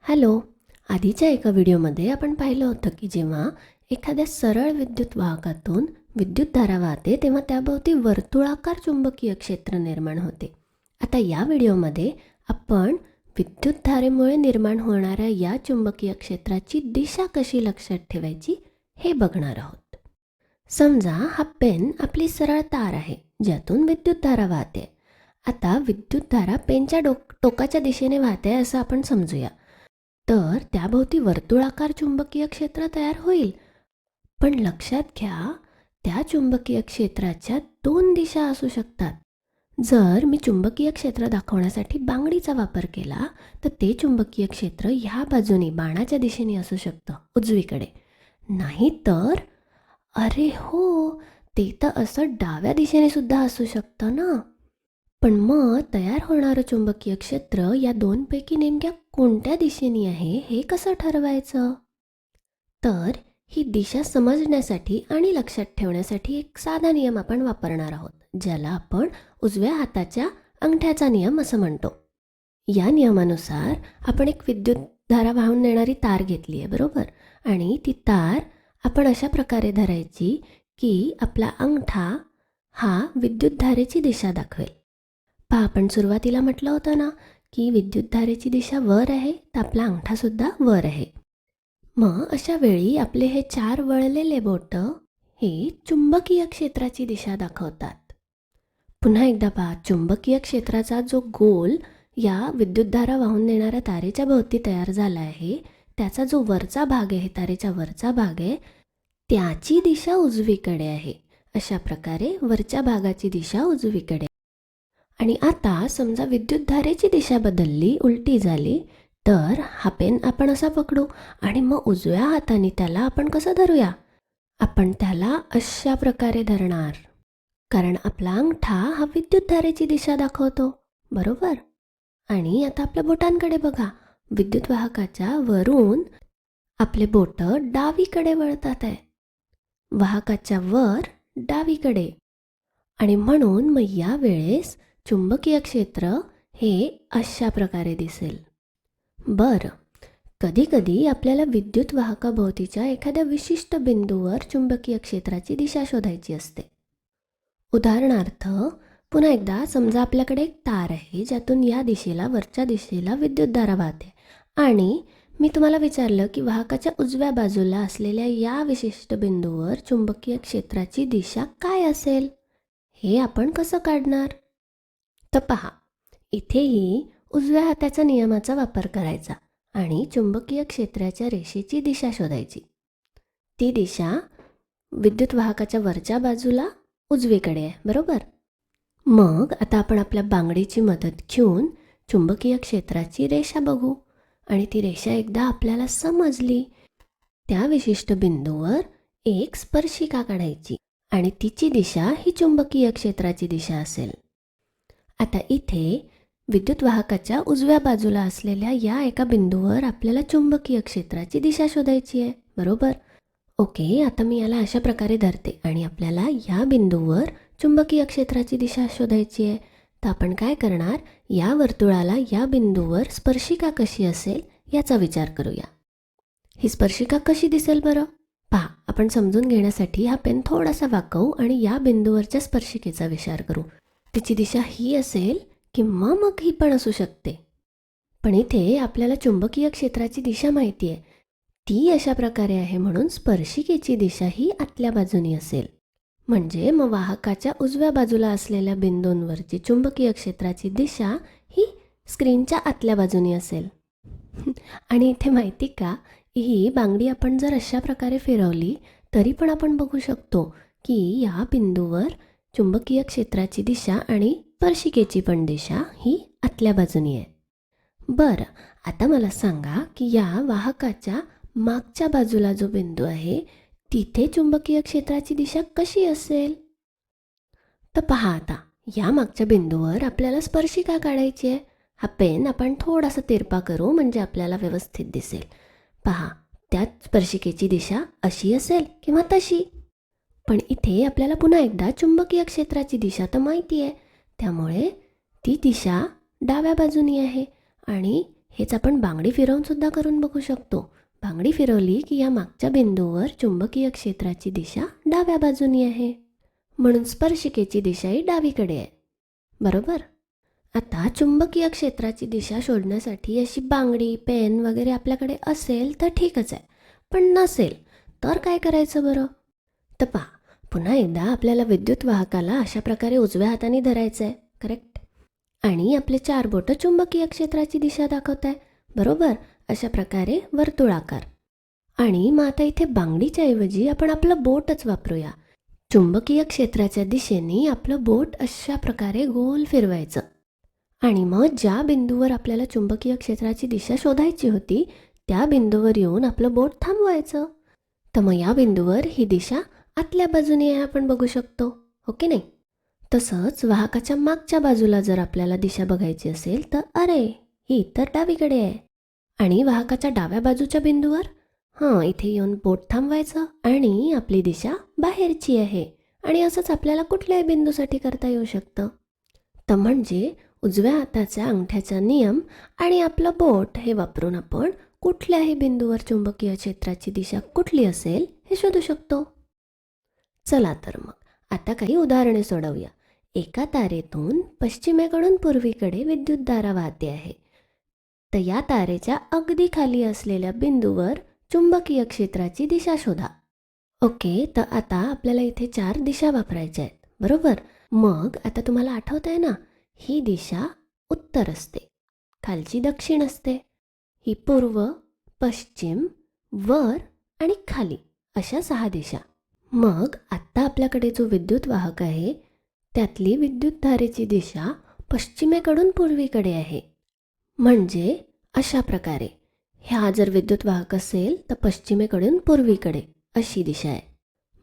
Hello. आधीच्या एका व्हिडिओमध्ये आपण पाहिलं होतं की जेव्हा एखाद्या सरळ विद्युत वाहकातून विद्युतधारा वाहते तेव्हा त्याभोवती वर्तुळाकार चुंबकीय क्षेत्र निर्माण होते. आता या व्हिडिओमध्ये आपण विद्युतधारेमुळे निर्माण होणाऱ्या या चुंबकीय क्षेत्राची दिशा कशी लक्षात ठेवायची हे बघणार आहोत. समजा हा पेन आपली सरळ तार आहे ज्यातून विद्युतधारा वाहते. आता विद्युतधारा पेनच्या टोकाच्या दिशेने वाहते असं आपण समजूया. तर त्याभोवती वर्तुळाकार चुंबकीय क्षेत्र तयार होईल. पण लक्षात घ्या, त्या चुंबकीय क्षेत्राच्या दोन दिशा असू शकतात. जर मी चुंबकीय क्षेत्र दाखवण्यासाठी बांगडीचा वापर केला तर ते चुंबकीय क्षेत्र ह्या बाजूने बाणाच्या दिशेने असू शकतं, उजवीकडे. नाहीतर अरे हो, ते तर असं डाव्या दिशेने सुद्धा असू शकतं ना. पण मग तयार होणारं चुंबकीय क्षेत्र या दोनपैकी नेमक्या कोणत्या दिशेने आहे हे कसं ठरवायचं? तर ही दिशा समजण्यासाठी आणि लक्षात ठेवण्यासाठी एक साधा नियम आपण वापरणार आहोत, ज्याला आपण उजव्या हाताच्या अंगठ्याचा नियम असं म्हणतो. या नियमानुसार आपण एक विद्युतधारा वाहून नेणारी तार घेतली आहे, बरोबर? आणि ती तार आपण अशा प्रकारे धरायची की आपला अंगठा हा विद्युतधारेची दिशा दाखवेल. पहा, आपण सुरुवातीला म्हटलं होतं ना की विद्युतधारेची दिशा वर आहे तर आपला अंगठासुद्धा वर आहे. मग अशा वेळी आपले हे चार वळलेले बोटं हे चुंबकीय क्षेत्राची दिशा दाखवतात. पुन्हा एकदा पहा, चुंबकीय क्षेत्राचा जो गोल या विद्युतधारा वाहून नेणाऱ्या तारेच्या भोवती तयार झाला आहे, त्याचा जो वरचा भाग आहे, तारेच्या वरचा भाग आहे, त्याची दिशा उजवीकडे आहे. अशा प्रकारे वरच्या भागाची दिशा उजवीकडे. आणि आता समजा विद्युतधारेची दिशा बदलली, उलटी झाली, तर हा पेन आपण असा पकडू आणि मग उजव्या हाताने त्याला आपण कसं धरूया? आपण त्याला अशा प्रकारे धरणार, कारण आपला अंगठा हा विद्युतधारेची दिशा दाखवतो, बरोबर? आणि आता आपल्या बोटांकडे बघा, विद्युत वाहकाच्या वरून आपले बोटं डावीकडे वळतात आहे, वाहकाच्या वर डावीकडे. आणि म्हणून मग या वेळेस चुंबकीय क्षेत्र हे अशा प्रकारे दिसेल. बरं, कधीकधी आपल्याला विद्युत वाहकाभोवतीच्या एखाद्या विशिष्ट बिंदूवर चुंबकीय क्षेत्राची दिशा शोधायची असते. उदाहरणार्थ, पुन्हा एकदा समजा आपल्याकडे एक तार आहे ज्यातून या दिशेला, वरच्या दिशेला विद्युतधारा वाहते आणि मी तुम्हाला विचारलं की वाहकाच्या उजव्या बाजूला असलेल्या या विशिष्ट बिंदूवर चुंबकीय क्षेत्राची दिशा काय असेल, हे आपण कसं काढणार? तर पहा, इथेही उजव्या हाताच्या नियमाचा वापर करायचा आणि चुंबकीय क्षेत्राच्या रेषेची दिशा शोधायची. ती दिशा विद्युत वाहकाच्या वरच्या बाजूला उजवीकडे आहे, बरोबर? मग आता आपण आपल्या बांगडीची मदत घेऊन चुंबकीय क्षेत्राची रेषा बघू आणि ती रेषा एकदा आपल्याला समजली, त्या विशिष्ट बिंदूवर एक स्पर्शिका काढायची आणि तिची दिशा ही चुंबकीय क्षेत्राची दिशा असेल. आता इथे विद्युत वाहकाच्या उजव्या बाजूला असलेल्या या एका बिंदूवर आपल्याला चुंबकीय क्षेत्राची दिशा शोधायची आहे, बरोबर? ओके, आता मी याला अशा प्रकारे धरते आणि आपल्याला या बिंदूवर चुंबकीय क्षेत्राची दिशा शोधायची आहे. तर आपण काय करणार, या वर्तुळाला या बिंदूवर स्पर्शिका कशी असेल याचा विचार करूया. ही स्पर्शिका कशी दिसेल बरं? पहा, आपण समजून घेण्यासाठी हा पेन थोडासा वाकवू आणि या बिंदूवरच्या स्पर्शिकेचा विचार करू. तिची दिशा ही असेल किंवा मग ही पण असू शकते. पण इथे आपल्याला चुंबकीय क्षेत्राची दिशा माहिती आहे, ती अशा प्रकारे आहे, म्हणून स्पर्शिकेची दिशा ही आतल्या बाजूनी असेल. म्हणजे मग वाहकाच्या उजव्या बाजूला असलेल्या बिंदूंवरची चुंबकीय क्षेत्राची दिशा ही स्क्रीनच्या आतल्या बाजूनी असेल. आणि इथे माहिती का, ही बांगडी आपण जर अशा प्रकारे फिरवली तरी पण आपण बघू शकतो की या बिंदूवर चुंबकीय क्षेत्राची दिशा आणि स्पर्शिकेची पण दिशा ही आतल्या बाजूनी आहे. बरं, आता मला सांगा की या वाहकाच्या मागच्या बाजूला जो बिंदू आहे तिथे चुंबकीय क्षेत्राची दिशा कशी असेल? तर पहा, आता या मागच्या बिंदूवर आपल्याला स्पर्शिका काढायची आहे. हा पेन आपण थोडासा तिरपा करू म्हणजे आपल्याला व्यवस्थित दिसेल. पहा, त्या स्पर्शिकेची दिशा अशी असेल किंवा तशी. पण इथे आपल्याला पुन्हा एकदा चुंबकीय क्षेत्राची दिशा तर माहिती आहे, त्यामुळे ती दिशा डाव्या बाजूनी आहे आणि हेच आपण बांगडी फिरवून सुद्धा करून बघू शकतो. बांगडी फिरवली की या मागच्या बिंदूवर चुंबकीय क्षेत्राची दिशा डाव्या बाजूनी आहे, म्हणून स्पर्शिकेची दिशाही डावीकडे आहे. बरोबर. आता चुंबकीय क्षेत्राची दिशा शोधण्यासाठी अशी बांगडी, पेन वगैरे आपल्याकडे असेल तर ठीकच आहे, पण नसेल तर काय करायचं बरं? तर पहा, पुन्हा एकदा आपल्याला विद्युत वाहकाला अशा प्रकारे उजव्या हाताने धरायचं आहे, करेक्ट? आणि आपले 4 बोटं चुंबकीय क्षेत्राची दिशा दाखवत आहे, बरोबर? अशा प्रकारे वर्तुळाकार. आणि मग आता इथे बांगडीच्या ऐवजी आपण आपलं बोटच वापरूया. चुंबकीय क्षेत्राच्या दिशेने आपलं बोट अशा प्रकारे गोल फिरवायचं आणि मग ज्या बिंदूवर आपल्याला चुंबकीय क्षेत्राची दिशा शोधायची होती त्या बिंदूवर येऊन आपलं बोट थांबवायचं. तर मग या बिंदूवर ही दिशा आतल्या बाजूने आहे, आपण बघू शकतो, हो की नाही? तसंच वाहकाच्या मागच्या बाजूला जर आपल्याला दिशा बघायची असेल तर अरे, ही तर डावीकडे आहे. आणि वाहकाच्या डाव्या बाजूच्या बिंदूवर इथे येऊन बोट थांबवायचं आणि आपली दिशा बाहेरची आहे. आणि असंच आपल्याला कुठल्याही बिंदूसाठी करता येऊ शकतं. तर म्हणजे उजव्या हाताच्या अंगठ्याचा नियम आणि आपलं बोट हे वापरून आपण कुठल्याही बिंदूवर चुंबकीय क्षेत्राची दिशा कुठली असेल हे शोधू शकतो. चला तर मग आता काही उदाहरणे सोडवूया. एका तारेतून पश्चिमेकडून पूर्वीकडे विद्युतधारा वाहते आहे. तर या तारेच्या अगदी खाली असलेल्या बिंदूवर चुंबकीय क्षेत्राची दिशा शोधा. ओके, तर आता आपल्याला इथे 4 दिशा वापरायच्या आहेत, बरोबर? मग आता तुम्हाला आठवत आहे ना, ही दिशा उत्तर असते, खालची दक्षिण असते, ही पूर्व, पश्चिम, वर आणि खाली अशा 6 दिशा. मग आत्ता आपल्याकडे जो विद्युत वाहक आहे त्यातली विद्युतधारेची दिशा पश्चिमेकडून पूर्वीकडे आहे. म्हणजे अशा प्रकारे ह्या जर विद्युत वाहक असेल तर पश्चिमेकडून पूर्वीकडे अशी दिशा आहे.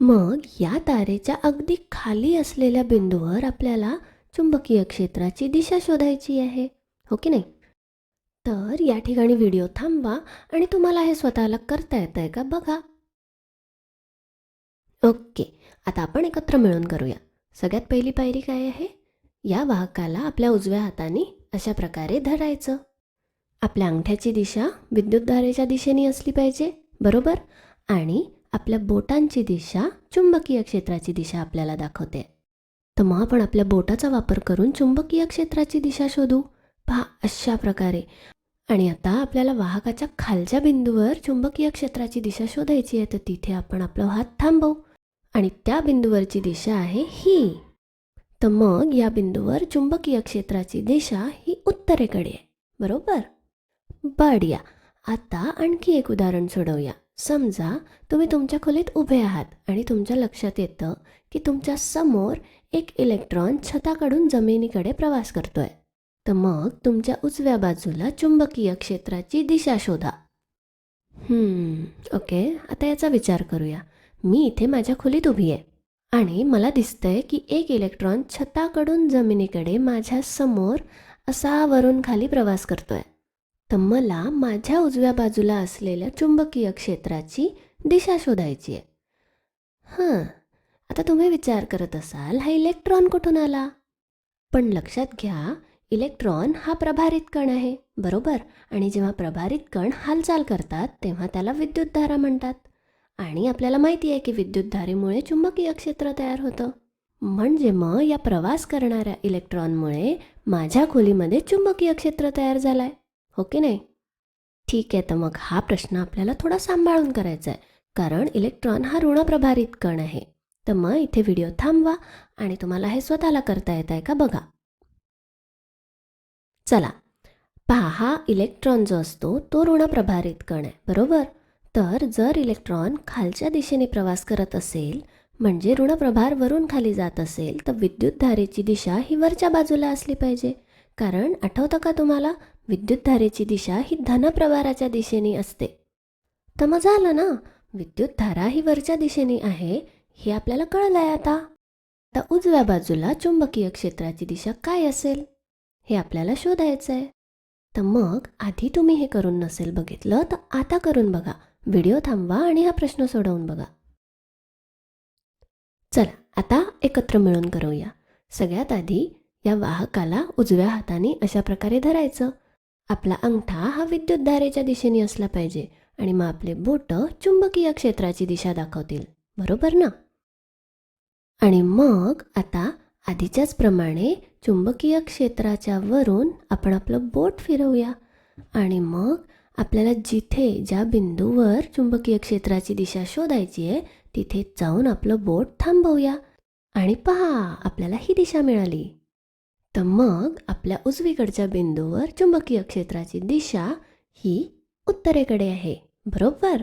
मग या तारेच्या अगदी खाली असलेल्या बिंदूवर आपल्याला चुंबकीय क्षेत्राची दिशा शोधायची आहे, हो की नाही? तर या ठिकाणी व्हिडिओ थांबवा आणि तुम्हाला हे स्वतःला करता येतं आहे का बघा. ओके, आता आपण एकत्र मिळून करूया. सगळ्यात पहिली पायरी काय आहे? या वाहकाला आपल्या उजव्या हाताने अशा प्रकारे धरायचं. आपल्या अंगठ्याची दिशा विद्युतधारेच्या दिशेने असली पाहिजे, बरोबर? आणि आपल्या बोटांची दिशा चुंबकीय क्षेत्राची दिशा आपल्याला दाखवते. तर मग आपण आपल्या बोटाचा वापर करून चुंबकीय क्षेत्राची दिशा शोधू. पहा, अशा प्रकारे. आणि आता आपल्याला वाहकाच्या खालच्या बिंदूवर चुंबकीय क्षेत्राची दिशा शोधायची आहे, तर तिथे आपण आपला हात थांबवू आणि त्या बिंदूवरची दिशा आहे ही. तर मग या बिंदूवर चुंबकीय क्षेत्राची दिशा ही उत्तरेकडे आहे, बरोबर? बढिया. आता आणखी एक उदाहरण सोडवूया. समजा तुम्ही तुमच्या खोलीत उभे आहात आणि तुमच्या लक्षात येतं की तुमच्या समोर एक इलेक्ट्रॉन छताकडून जमिनीकडे प्रवास करतोय. तर मग तुमच्या उजव्या बाजूला चुंबकीय क्षेत्राची दिशा शोधा. ओके, आता याचा विचार करूया. मी इथे माझ्या खोलीत उभी आहे आणि मला दिसतंय की एक इलेक्ट्रॉन छताकडून जमिनीकडे माझ्या समोर असा वरून खाली प्रवास करतोय. तर मला माझ्या उजव्या बाजूला असलेल्या चुंबकीय क्षेत्राची दिशा शोधायची आहे. आता तुम्ही विचार करत असाल, हा इलेक्ट्रॉन कुठून आला? पण लक्षात घ्या, इलेक्ट्रॉन हा प्रभारित कण आहे, बरोबर? आणि जेव्हा प्रभारित कण हालचाल करतात तेव्हा त्याला विद्युतधारा म्हणतात. आणि आपल्याला माहिती आहे की विद्युतधारेमुळे चुंबकीय क्षेत्र तयार होतं. म्हणजे मग या प्रवास करणाऱ्या इलेक्ट्रॉनमुळे माझ्या खोलीमध्ये चुंबकीय क्षेत्र तयार झालंय, हो की नाही? ठीक आहे, तर मग हा प्रश्न आपल्याला थोडा सांभाळून करायचा आहे, कारण इलेक्ट्रॉन हा ऋणप्रभारित कण आहे. तर मग इथे व्हिडिओ थांबवा आणि तुम्हाला हे स्वतःला करता येत आहे का बघा. चला पहा, हा इलेक्ट्रॉन जो असतो तो ऋणप्रभारित कण आहे, बरोबर? तर जर इलेक्ट्रॉन खालच्या दिशेने प्रवास करत असेल, म्हणजे ऋणप्रभार वरून खाली जात असेल, तर विद्युतधारेची दिशा ही वरच्या बाजूला असली पाहिजे. कारण आठवतं का तुम्हाला, विद्युतधारेची दिशा ही धनप्रभाराच्या दिशेने असते. तर मग झालं ना, विद्युतधारा ही वरच्या दिशेने आहे हे आपल्याला कळलं आहे. आता उजव्या बाजूला चुंबकीय क्षेत्राची दिशा काय असेल हे आपल्याला शोधायचं आहे. तर मग आधी तुम्ही हे करून नसेल बघितलं तर आता करून बघा. व्हिडिओ थांबवा आणि हा प्रश्न सोडवून बघा. चला आता एकत्र मिळून करूया. सगळ्यात आधी या वाहकाला उजव्या हाताने अशा प्रकारे धरायचं आपला अंगठा हा विद्युतधारेच्या दिशेने असला पाहिजे आणि मग आपले बोटं चुंबकीय क्षेत्राची दिशा दाखवतील, बरोबर ना? आणि मग आता आधीच्याच प्रमाणे चुंबकीय क्षेत्राच्या वरून आपण आपलं बोट फिरवूया आणि मग आपल्याला ज्या बिंदूवर चुंबकीय क्षेत्राची दिशा शोधायची आहे तिथे जाऊन आपलं बोट थांबवूया आणि पहा, आपल्याला ही दिशा मिळाली. तर मग आपल्या उजवीकडच्या बिंदूवर चुंबकीय क्षेत्राची दिशा ही उत्तरेकडे आहे, बरोबर?